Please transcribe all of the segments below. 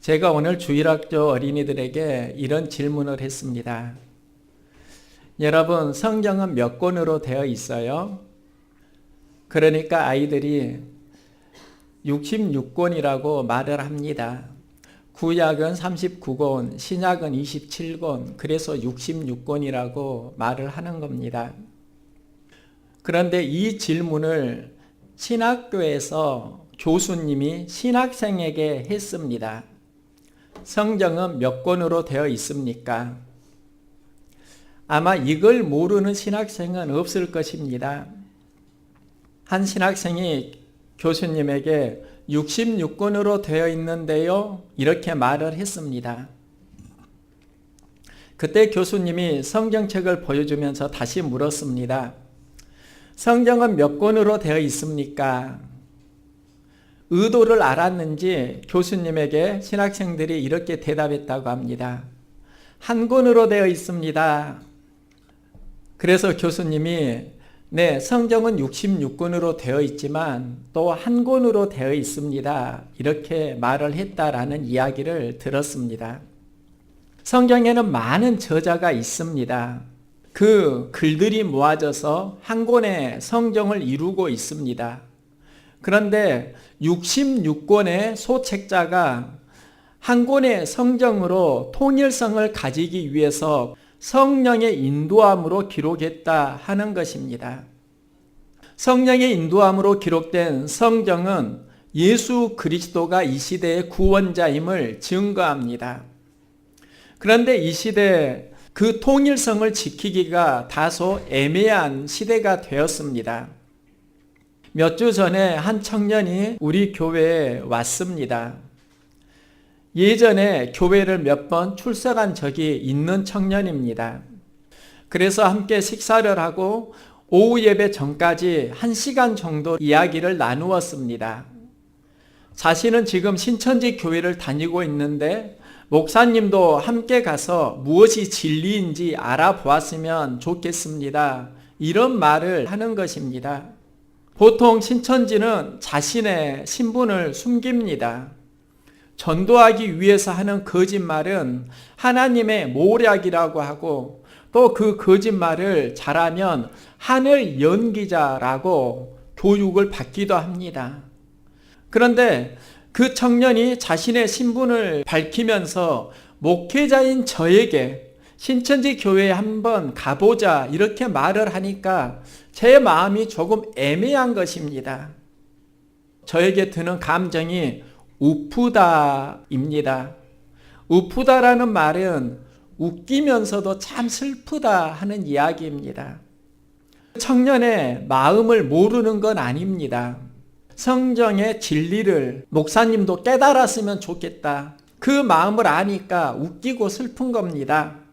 제가 오늘 주일학교 어린이들에게 이런 질문을 했습니다. 여러분, 성경은 몇 권으로 되어 있어요? 그러니까 아이들이 66권이라고 말을 합니다. 구약은 39권, 신약은 27권, 그래서 66권이라고 말을 하는 겁니다. 그런데 이 질문을 신학교에서 교수님이 신학생에게 했습니다. 성경은 몇 권으로 되어 있습니까? 아마 이걸 모르는 신학생은 없을 것입니다. 한 신학생이 교수님에게 66권으로 되어 있는데요, 이렇게 말을 했습니다. 그때 교수님이 성경책을 보여주면서 다시 물었습니다. 성경은 몇 권으로 되어 있습니까? 의도를 알았는지 교수님에게 신학생들이 이렇게 대답했다고 합니다. 한 권으로 되어 있습니다. 그래서 교수님이 네, 성경은 66권으로 되어 있지만 또 한 권으로 되어 있습니다. 이렇게 말을 했다라는 이야기를 들었습니다. 성경에는 많은 저자가 있습니다. 그 글들이 모아져서 한 권의 성경을 이루고 있습니다. 그런데 66권의 소책자가 한 권의 성경으로 통일성을 가지기 위해서 성령의 인도함으로 기록했다 하는 것입니다. 성령의 인도함으로 기록된 성경은 예수 그리스도가 이 시대의 구원자임을 증거합니다. 그런데 이 시대에 그 통일성을 지키기가 다소 애매한 시대가 되었습니다. 몇 주 전에 한 청년이 우리 교회에 왔습니다. 예전에 교회를 몇 번 출석한 적이 있는 청년입니다. 그래서 함께 식사를 하고 오후 예배 전까지 1시간 정도 이야기를 나누었습니다. 자신은 지금 신천지 교회를 다니고 있는데 목사님도 함께 가서 무엇이 진리인지 알아보았으면 좋겠습니다. 이런 말을 하는 것입니다. 보통 신천지는 자신의 신분을 숨깁니다. 전도하기 위해서 하는 거짓말은 하나님의 모략이라고 하고 또 그 거짓말을 잘하면 하늘 연기자라고 교육을 받기도 합니다. 그런데 그 청년이 자신의 신분을 밝히면서 목회자인 저에게 신천지 교회에 한번 가보자 이렇게 말을 하니까 제 마음이 조금 애매한 것입니다. 저에게 드는 감정이 우프다입니다. 우프다라는 말은 웃기면서도 참 슬프다 하는 이야기입니다. 청년의 마음을 모르는 건 아닙니다. 성경의 진리를 목사님도 깨달았으면 좋겠다. 그 마음을 아니까 웃기고 슬픈 겁니다.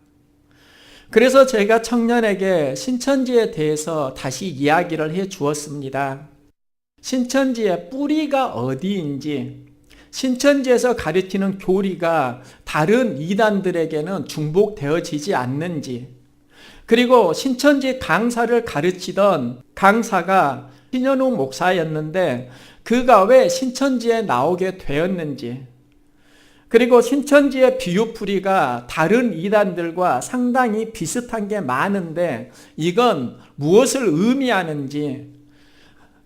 그래서 제가 청년에게 신천지에 대해서 다시 이야기를 해 주었습니다. 신천지의 뿌리가 어디인지, 신천지에서 가르치는 교리가 다른 이단들에게는 중복되어지지 않는지, 그리고 신천지 강사를 가르치던 강사가 신현욱 목사였는데 그가 왜 신천지에 나오게 되었는지, 그리고 신천지의 비유풀이가 다른 이단들과 상당히 비슷한 게 많은데 이건 무엇을 의미하는지,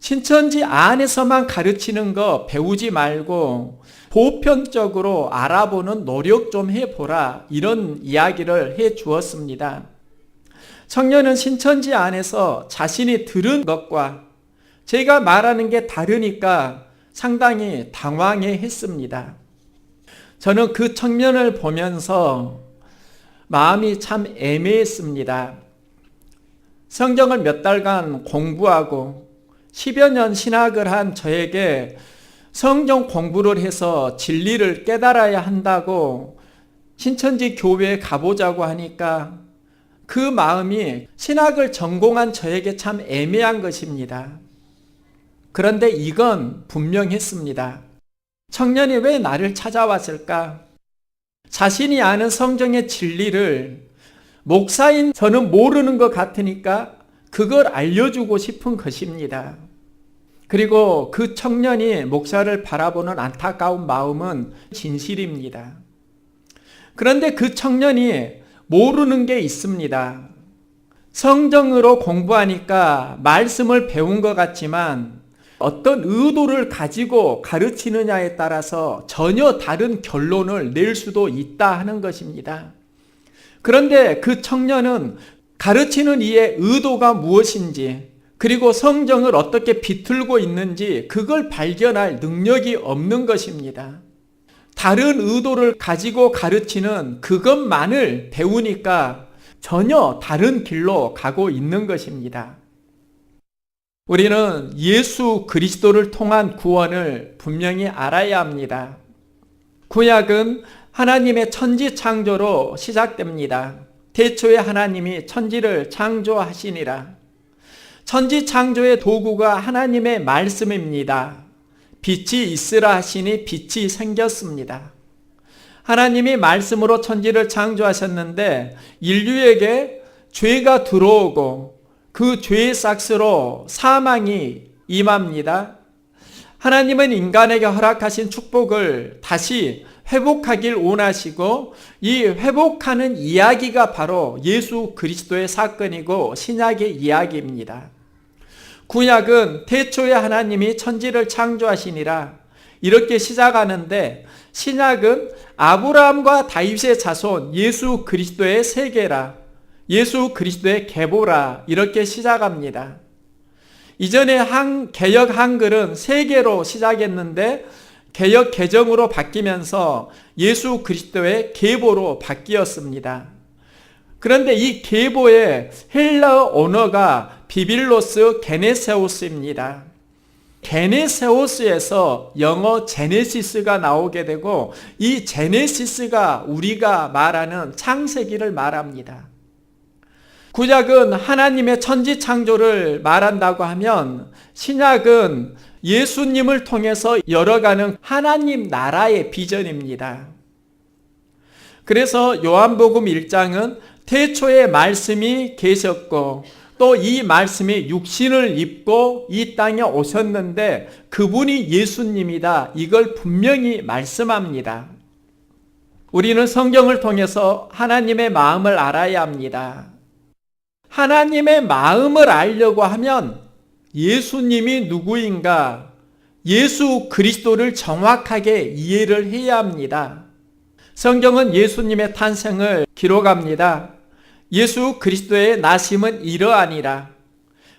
신천지 안에서만 가르치는 거 배우지 말고 보편적으로 알아보는 노력 좀 해보라, 이런 이야기를 해 주었습니다. 청년은 신천지 안에서 자신이 들은 것과 제가 말하는 게 다르니까 상당히 당황해 했습니다. 저는 그 청년을 보면서 마음이 참 애매했습니다. 성경을 몇 달간 공부하고 10여 년 신학을 한 저에게 성경 공부를 해서 진리를 깨달아야 한다고 신천지 교회에 가보자고 하니까 그 마음이 신학을 전공한 저에게 참 애매한 것입니다. 그런데 이건 분명했습니다. 청년이 왜 나를 찾아왔을까? 자신이 아는 성경의 진리를 목사인 저는 모르는 것 같으니까 그걸 알려주고 싶은 것입니다. 그리고 그 청년이 목사를 바라보는 안타까운 마음은 진실입니다. 그런데 그 청년이 모르는 게 있습니다. 성경으로 공부하니까 말씀을 배운 것 같지만 어떤 의도를 가지고 가르치느냐에 따라서 전혀 다른 결론을 낼 수도 있다 하는 것입니다. 그런데 그 청년은 가르치는 이의 의도가 무엇인지, 그리고 성경을 어떻게 비틀고 있는지 그걸 발견할 능력이 없는 것입니다. 다른 의도를 가지고 가르치는 그것만을 배우니까 전혀 다른 길로 가고 있는 것입니다. 우리는 예수 그리스도를 통한 구원을 분명히 알아야 합니다. 구약은 하나님의 천지 창조로 시작됩니다. 태초에 하나님이 천지를 창조하시니라. 천지 창조의 도구가 하나님의 말씀입니다. 빛이 있으라 하시니 빛이 생겼습니다. 하나님이 말씀으로 천지를 창조하셨는데 인류에게 죄가 들어오고 그 죄의 싹스로 사망이 임합니다. 하나님은 인간에게 허락하신 축복을 다시 회복하길 원하시고 이 회복하는 이야기가 바로 예수 그리스도의 사건이고 신약의 이야기입니다. 구약은 태초에 하나님이 천지를 창조하시니라 이렇게 시작하는데, 신약은 아브라함과 다윗의 자손 예수 그리스도의 세계라, 예수 그리스도의 계보라 이렇게 시작합니다. 이전에 개역 한글은 세계로 시작했는데 개역 개정으로 바뀌면서 예수 그리스도의 계보로 바뀌었습니다. 그런데 이 계보의 헬라어 언어가 비빌로스 게네세우스입니다. 게네세우스에서 영어 제네시스가 나오게 되고 이 제네시스가 우리가 말하는 창세기를 말합니다. 구약은 하나님의 천지 창조를 말한다고 하면 신약은 예수님을 통해서 열어가는 하나님 나라의 비전입니다. 그래서 요한복음 1장은 태초에 말씀이 계셨고 또 이 말씀이 육신을 입고 이 땅에 오셨는데 그분이 예수님이다, 이걸 분명히 말씀합니다. 우리는 성경을 통해서 하나님의 마음을 알아야 합니다. 하나님의 마음을 알려고 하면 예수님이 누구인가, 예수 그리스도를 정확하게 이해를 해야 합니다. 성경은 예수님의 탄생을 기록합니다. 예수 그리스도의 나심은 이러하니라.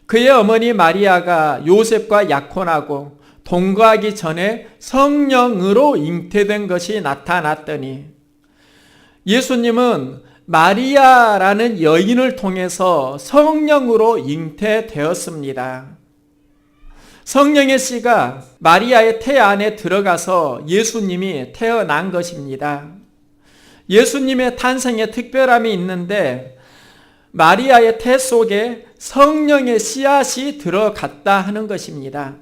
그의 어머니 마리아가 요셉과 약혼하고 동거하기 전에 성령으로 잉태된 것이 나타났더니, 예수님은 마리아라는 여인을 통해서 성령으로 잉태되었습니다. 성령의 씨가 마리아의 태 안에 들어가서 예수님이 태어난 것입니다. 예수님의 탄생에 특별함이 있는데 마리아의 태 속에 성령의 씨앗이 들어갔다 하는 것입니다.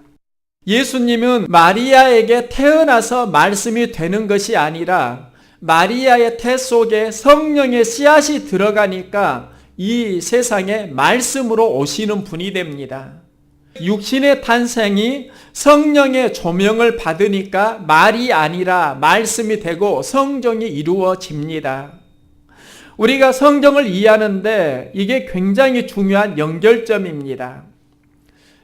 예수님은 마리아에게 태어나서 말씀이 되는 것이 아니라 마리아의 태 속에 성령의 씨앗이 들어가니까 이 세상에 말씀으로 오시는 분이 됩니다. 육신의 탄생이 성령의 조명을 받으니까 말이 아니라 말씀이 되고 성경이 이루어집니다. 우리가 성경을 이해하는데 이게 굉장히 중요한 연결점입니다.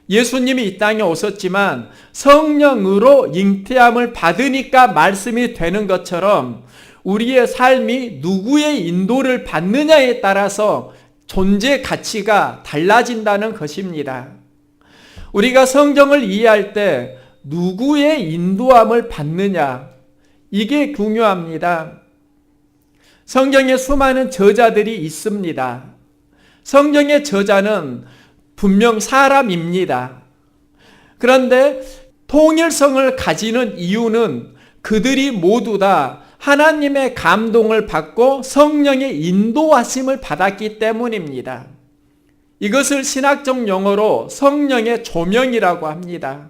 예수님이 이 땅에 오셨지만 성령으로 잉태함을 받으니까 말씀이 되는 것처럼 우리의 삶이 누구의 인도를 받느냐에 따라서 존재 가치가 달라진다는 것입니다. 우리가 성경을 이해할 때 누구의 인도함을 받느냐, 이게 중요합니다. 성경에 수많은 저자들이 있습니다. 성경의 저자는 분명 사람입니다. 그런데 통일성을 가지는 이유는 그들이 모두 다 하나님의 감동을 받고 성령의 인도하심을 받았기 때문입니다. 이것을 신학적 용어로 성령의 조명이라고 합니다.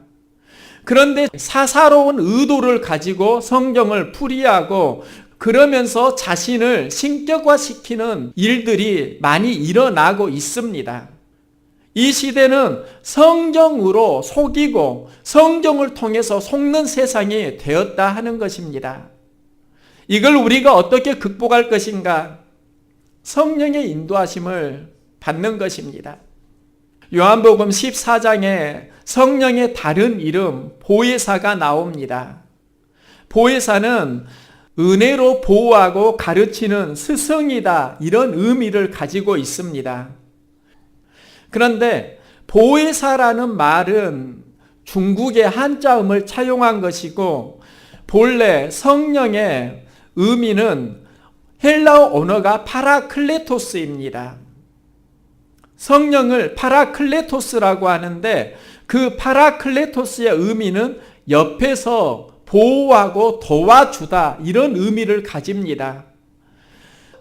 그런데 사사로운 의도를 가지고 성경을 풀이하고 그러면서 자신을 신격화시키는 일들이 많이 일어나고 있습니다. 이 시대는 성경으로 속이고 성경을 통해서 속는 세상이 되었다 하는 것입니다. 이걸 우리가 어떻게 극복할 것인가? 성령의 인도하심을 받는 것입니다. 요한복음 14장에 성령의 다른 이름 보혜사가 나옵니다. 보혜사는 은혜로 보호하고 가르치는 스승이다, 이런 의미를 가지고 있습니다. 그런데 보혜사라는 말은 중국의 한자음을 차용한 것이고 본래 성령의 의미는 헬라어 언어가 파라클레토스입니다. 성령을 파라클레토스라고 하는데 그 파라클레토스의 의미는 옆에서 보호하고 도와주다, 이런 의미를 가집니다.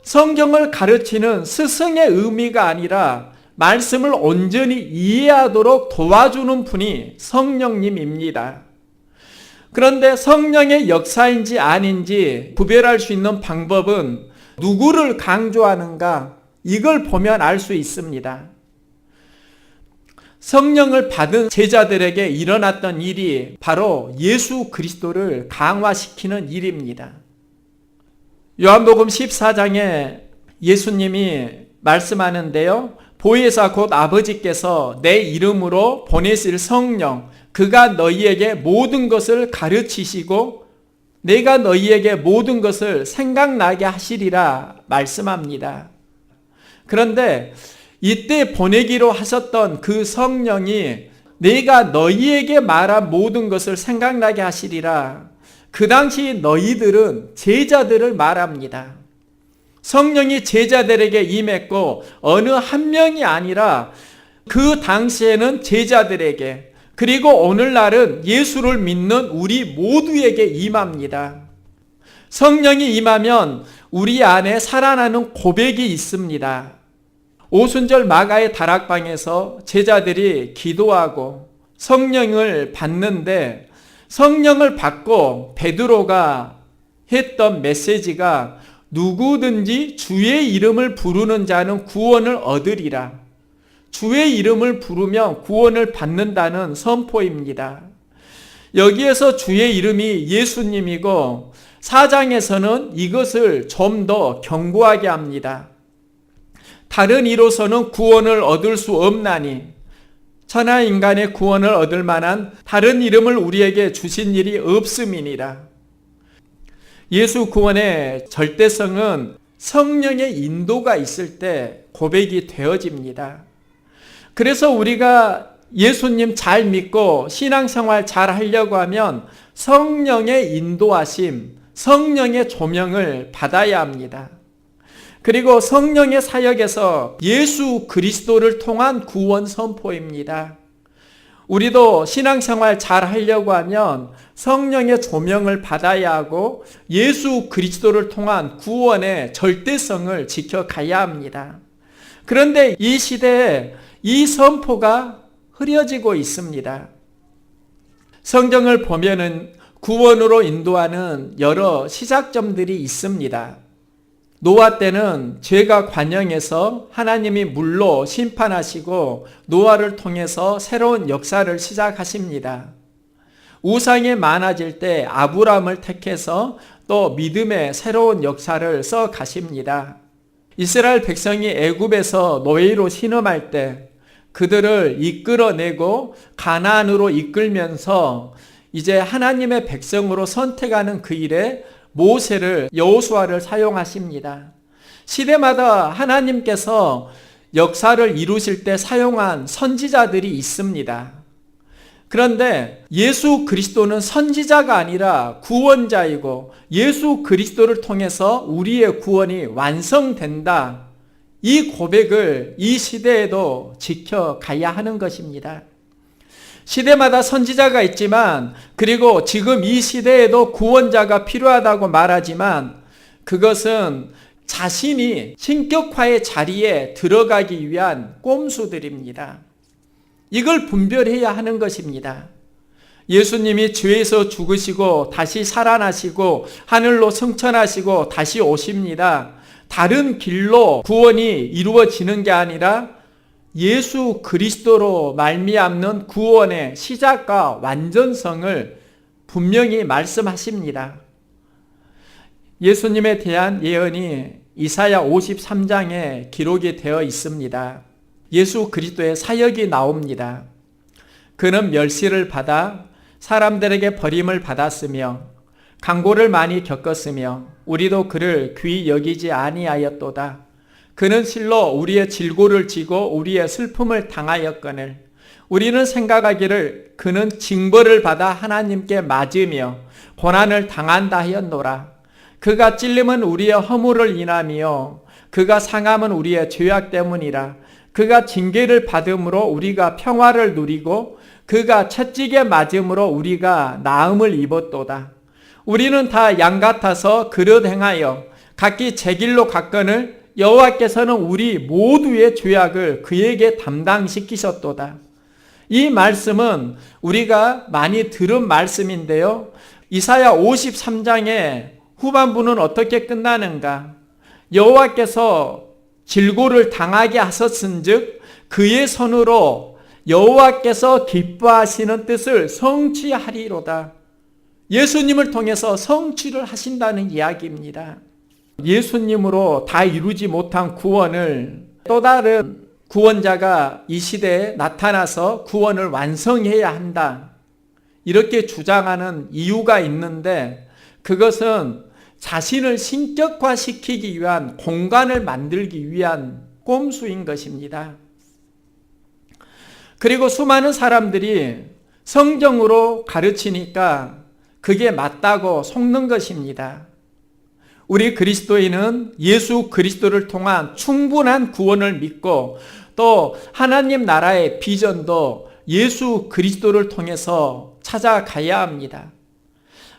성경을 가르치는 스승의 의미가 아니라 말씀을 온전히 이해하도록 도와주는 분이 성령님입니다. 그런데 성령의 역사인지 아닌지 구별할 수 있는 방법은 누구를 강조하는가? 이걸 보면 알 수 있습니다. 성령을 받은 제자들에게 일어났던 일이 바로 예수 그리스도를 강화시키는 일입니다. 요한복음 14장에 예수님이 말씀하는데요. 보혜사 곧 아버지께서 내 이름으로 보내실 성령, 그가 너희에게 모든 것을 가르치시고 내가 너희에게 모든 것을 생각나게 하시리라 말씀합니다. 그런데 이때 보내기로 하셨던 그 성령이 내가 너희에게 말한 모든 것을 생각나게 하시리라. 그 당시 너희들은 제자들을 말합니다. 성령이 제자들에게 임했고 어느 한 명이 아니라 그 당시에는 제자들에게, 그리고 오늘날은 예수를 믿는 우리 모두에게 임합니다. 성령이 임하면 우리 안에 살아나는 고백이 있습니다. 오순절 마가의 다락방에서 제자들이 기도하고 성령을 받는데, 성령을 받고 베드로가 했던 메시지가 누구든지 주의 이름을 부르는 자는 구원을 얻으리라. 주의 이름을 부르면 구원을 받는다는 선포입니다. 여기에서 주의 이름이 예수님이고 4장에서는 이것을 좀 더 견고하게 합니다. 다른 이로서는 구원을 얻을 수 없나니 천하 인간의 구원을 얻을 만한 다른 이름을 우리에게 주신 일이 없음이니라. 예수 구원의 절대성은 성령의 인도가 있을 때 고백이 되어집니다. 그래서 우리가 예수님 잘 믿고 신앙생활 잘 하려고 하면 성령의 인도하심, 성령의 조명을 받아야 합니다. 그리고 성령의 사역에서 예수 그리스도를 통한 구원 선포입니다. 우리도 신앙생활 잘 하려고 하면 성령의 조명을 받아야 하고 예수 그리스도를 통한 구원의 절대성을 지켜가야 합니다. 그런데 이 시대에 이 선포가 흐려지고 있습니다. 성경을 보면은 구원으로 인도하는 여러 시작점들이 있습니다. 노아 때는 죄가 관영해서 하나님이 물로 심판하시고 노아를 통해서 새로운 역사를 시작하십니다. 우상이 많아질 때 아브람을 택해서 또 믿음의 새로운 역사를 써 가십니다. 이스라엘 백성이 애굽에서 노예로 신음할 때 그들을 이끌어내고 가나안으로 이끌면서 이제 하나님의 백성으로 선택하는 그 일에 모세를, 여호수아를 사용하십니다. 시대마다 하나님께서 역사를 이루실 때 사용한 선지자들이 있습니다. 그런데 예수 그리스도는 선지자가 아니라 구원자이고 예수 그리스도를 통해서 우리의 구원이 완성된다. 이 고백을 이 시대에도 지켜가야 하는 것입니다. 시대마다 선지자가 있지만, 그리고 지금 이 시대에도 구원자가 필요하다고 말하지만 그것은 자신이 신격화의 자리에 들어가기 위한 꼼수들입니다. 이걸 분별해야 하는 것입니다. 예수님이 죄에서 죽으시고 다시 살아나시고 하늘로 승천하시고 다시 오십니다. 다른 길로 구원이 이루어지는 게 아니라 예수 그리스도로 말미암는 구원의 시작과 완전성을 분명히 말씀하십니다. 예수님에 대한 예언이 이사야 53장에 기록이 되어 있습니다. 예수 그리스도의 사역이 나옵니다. 그는 멸시를 받아 사람들에게 버림을 받았으며 강고를 많이 겪었으며 우리도 그를 귀히 여기지 아니하였도다. 그는 실로 우리의 질고를 지고 우리의 슬픔을 당하였거늘 우리는 생각하기를 그는 징벌을 받아 하나님께 맞으며 고난을 당한다 하였노라. 그가 찔림은 우리의 허물을 인하며 그가 상함은 우리의 죄악 때문이라. 그가 징계를 받음으로 우리가 평화를 누리고 그가 채찍에 맞음으로 우리가 나음을 입었도다. 우리는 다 양 같아서 그릇 행하여 각기 제 길로 갔거늘 여호와께서는 우리 모두의 죄악을 그에게 담당시키셨도다. 이 말씀은 우리가 많이 들은 말씀인데요. 이사야 53장의 후반부는 어떻게 끝나는가? 여호와께서 질고를 당하게 하셨은즉 그의 손으로 여호와께서 기뻐하시는 뜻을 성취하리로다. 예수님을 통해서 성취를 하신다는 이야기입니다. 예수님으로 다 이루지 못한 구원을 또 다른 구원자가 이 시대에 나타나서 구원을 완성해야 한다. 이렇게 주장하는 이유가 있는데 그것은 자신을 신격화시키기 위한 공간을 만들기 위한 꼼수인 것입니다. 그리고 수많은 사람들이 성경으로 가르치니까 그게 맞다고 속는 것입니다. 우리 그리스도인은 예수 그리스도를 통한 충분한 구원을 믿고 또 하나님 나라의 비전도 예수 그리스도를 통해서 찾아가야 합니다.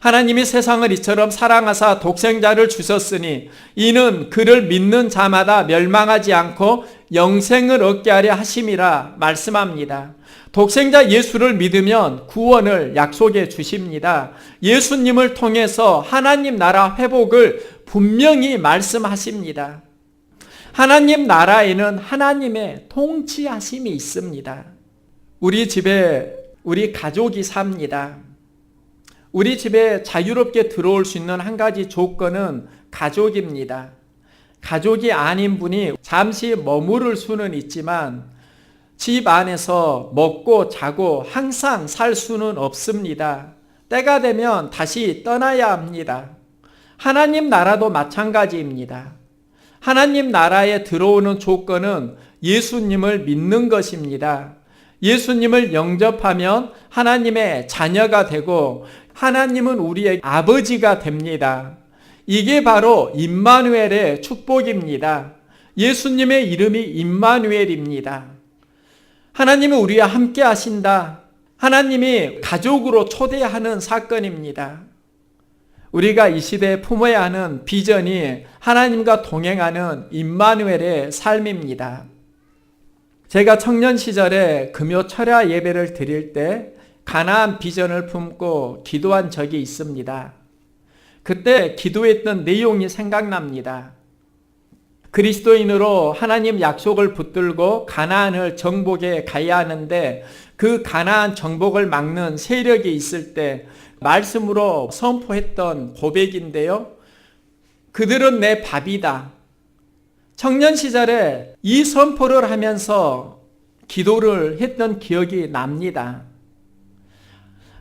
하나님이 세상을 이처럼 사랑하사 독생자를 주셨으니 이는 그를 믿는 자마다 멸망하지 않고 영생을 얻게 하려 하심이라 말씀합니다. 독생자 예수를 믿으면 구원을 약속해 주십니다. 예수님을 통해서 하나님 나라 회복을 분명히 말씀하십니다. 하나님 나라에는 하나님의 통치하심이 있습니다. 우리 집에 우리 가족이 삽니다. 우리 집에 자유롭게 들어올 수 있는 한 가지 조건은 가족입니다. 가족이 아닌 분이 잠시 머무를 수는 있지만 집 안에서 먹고 자고 항상 살 수는 없습니다. 때가 되면 다시 떠나야 합니다. 하나님 나라도 마찬가지입니다. 하나님 나라에 들어오는 조건은 예수님을 믿는 것입니다. 예수님을 영접하면 하나님의 자녀가 되고 하나님은 우리의 아버지가 됩니다. 이게 바로 임마누엘의 축복입니다. 예수님의 이름이 임마누엘입니다. 하나님은 우리와 함께 하신다. 하나님이 가족으로 초대하는 사건입니다. 우리가 이 시대에 품어야 하는 비전이 하나님과 동행하는 임마누엘의 삶입니다. 제가 청년 시절에 금요 철야 예배를 드릴 때 가나안 비전을 품고 기도한 적이 있습니다. 그때 기도했던 내용이 생각납니다. 그리스도인으로 하나님 약속을 붙들고 가나안을 정복해 가야 하는데 그 가나안 정복을 막는 세력이 있을 때 말씀으로 선포했던 고백인데요. 그들은 내 밥이다. 청년 시절에 이 선포를 하면서 기도를 했던 기억이 납니다.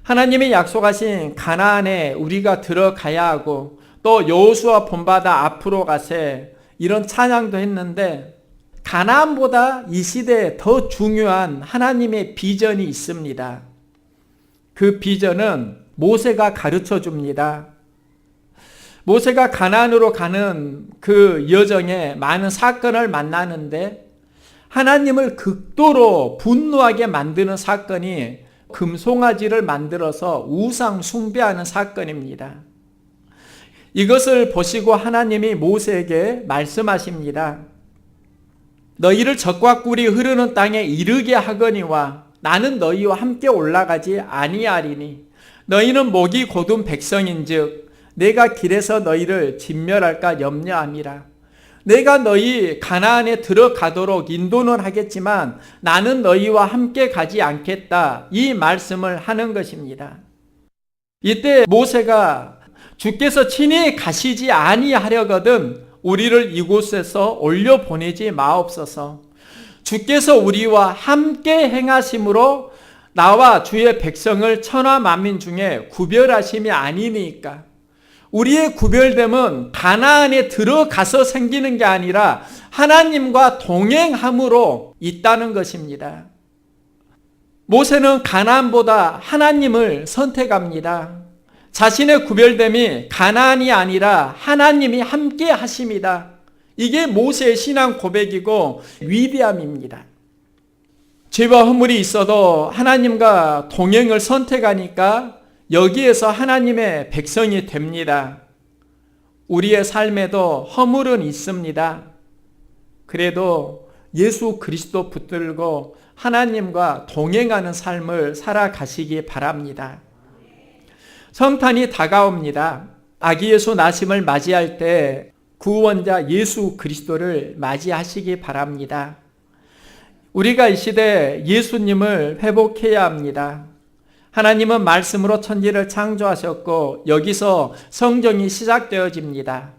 하나님이 약속하신 가나안에 우리가 들어가야 하고 또 여호수아 본받아 앞으로 가세 이런 찬양도 했는데 가나안보다 이 시대에 더 중요한 하나님의 비전이 있습니다. 그 비전은 모세가 가르쳐 줍니다. 모세가 가나안으로 가는 그 여정에 많은 사건을 만나는데 하나님을 극도로 분노하게 만드는 사건이 금송아지를 만들어서 우상 숭배하는 사건입니다. 이것을 보시고 하나님이 모세에게 말씀하십니다. 너희를 적과 꿀이 흐르는 땅에 이르게 하거니와 나는 너희와 함께 올라가지 아니하리니 너희는 목이 곧은 백성인즉 내가 길에서 너희를 진멸할까 염려함이라. 내가 너희 가나안에 들어가도록 인도는 하겠지만 나는 너희와 함께 가지 않겠다. 이 말씀을 하는 것입니다. 이때 모세가 주께서 친히 가시지 아니하려거든 우리를 이곳에서 올려보내지 마옵소서. 주께서 우리와 함께 행하심으로 나와 주의 백성을 천하 만민 중에 구별하심이 아니니까. 우리의 구별됨은 가나안에 들어가서 생기는 게 아니라 하나님과 동행함으로 있다는 것입니다. 모세는 가나안보다 하나님을 선택합니다. 자신의 구별됨이 가나안이 아니라 하나님이 함께 하심이다. 이게 모세의 신앙 고백이고 위대함입니다. 죄와 허물이 있어도 하나님과 동행을 선택하니까 여기에서 하나님의 백성이 됩니다. 우리의 삶에도 허물은 있습니다. 그래도 예수 그리스도 붙들고 하나님과 동행하는 삶을 살아가시기 바랍니다. 성탄이 다가옵니다. 아기 예수 나심을 맞이할 때 구원자 예수 그리스도를 맞이하시기 바랍니다. 우리가 이 시대 예수님을 회복해야 합니다. 하나님은 말씀으로 천지를 창조하셨고 여기서 성정이 시작되어집니다.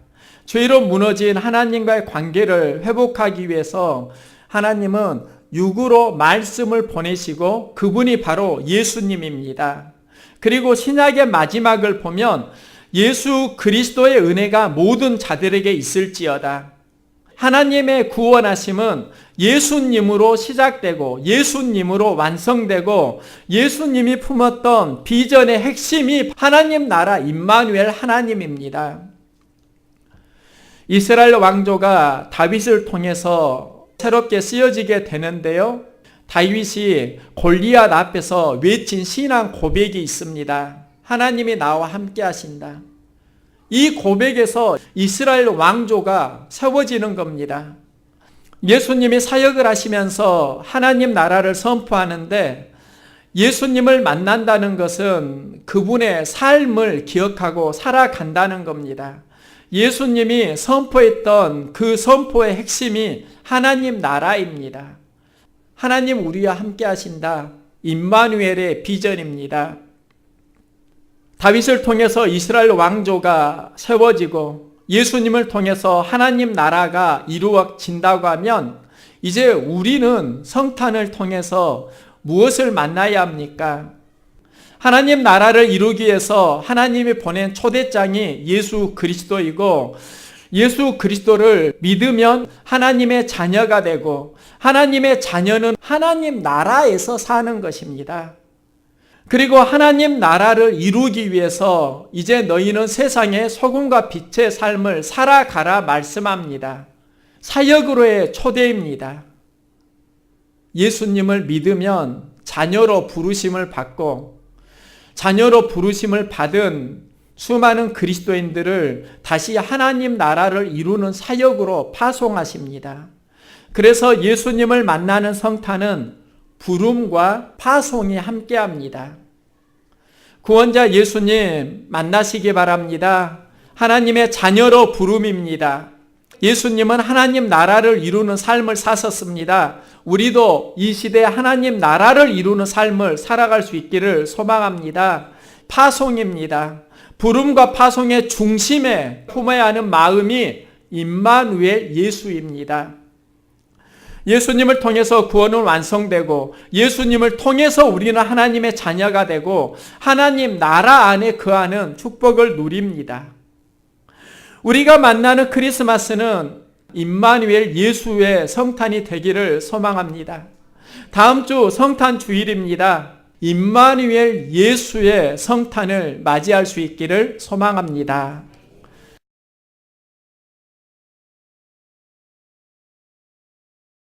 죄로 무너진 하나님과의 관계를 회복하기 위해서 하나님은 육으로 말씀을 보내시고 그분이 바로 예수님입니다. 그리고 신약의 마지막을 보면 예수 그리스도의 은혜가 모든 자들에게 있을지어다. 하나님의 구원하심은 예수님으로 시작되고 예수님으로 완성되고 예수님이 품었던 비전의 핵심이 하나님 나라 임마누엘 하나님입니다. 이스라엘 왕조가 다윗을 통해서 새롭게 쓰여지게 되는데요. 다윗이 골리앗 앞에서 외친 신앙 고백이 있습니다. 하나님이 나와 함께 하신다. 이 고백에서 이스라엘 왕조가 세워지는 겁니다. 예수님이 사역을 하시면서 하나님 나라를 선포하는데 예수님을 만난다는 것은 그분의 삶을 기억하고 살아간다는 겁니다. 예수님이 선포했던 그 선포의 핵심이 하나님 나라입니다. 하나님 우리와 함께 하신다. 임마누엘의 비전입니다. 다윗을 통해서 이스라엘 왕조가 세워지고 예수님을 통해서 하나님 나라가 이루어진다고 하면 이제 우리는 성탄을 통해서 무엇을 만나야 합니까? 하나님 나라를 이루기 위해서 하나님이 보낸 초대장이 예수 그리스도이고 예수 그리스도를 믿으면 하나님의 자녀가 되고 하나님의 자녀는 하나님 나라에서 사는 것입니다. 그리고 하나님 나라를 이루기 위해서 이제 너희는 세상의 소금과 빛의 삶을 살아가라 말씀합니다. 사역으로의 초대입니다. 예수님을 믿으면 자녀로 부르심을 받고 자녀로 부르심을 받은 수많은 그리스도인들을 다시 하나님 나라를 이루는 사역으로 파송하십니다. 그래서 예수님을 만나는 성탄은 부름과 파송이 함께합니다. 구원자 예수님 만나시기 바랍니다. 하나님의 자녀로 부름입니다. 예수님은 하나님 나라를 이루는 삶을 사셨습니다. 우리도 이 시대에 하나님 나라를 이루는 삶을 살아갈 수 있기를 소망합니다. 파송입니다. 부름과 파송의 중심에 품어야 하는 마음이 임마누엘 예수입니다. 예수님을 통해서 구원은 완성되고 예수님을 통해서 우리는 하나님의 자녀가 되고 하나님 나라 안에 거하는 축복을 누립니다. 우리가 만나는 크리스마스는 임마누엘 예수의 성탄이 되기를 소망합니다. 다음 주 성탄 주일입니다. 임마누엘 예수의 성탄을 맞이할 수 있기를 소망합니다.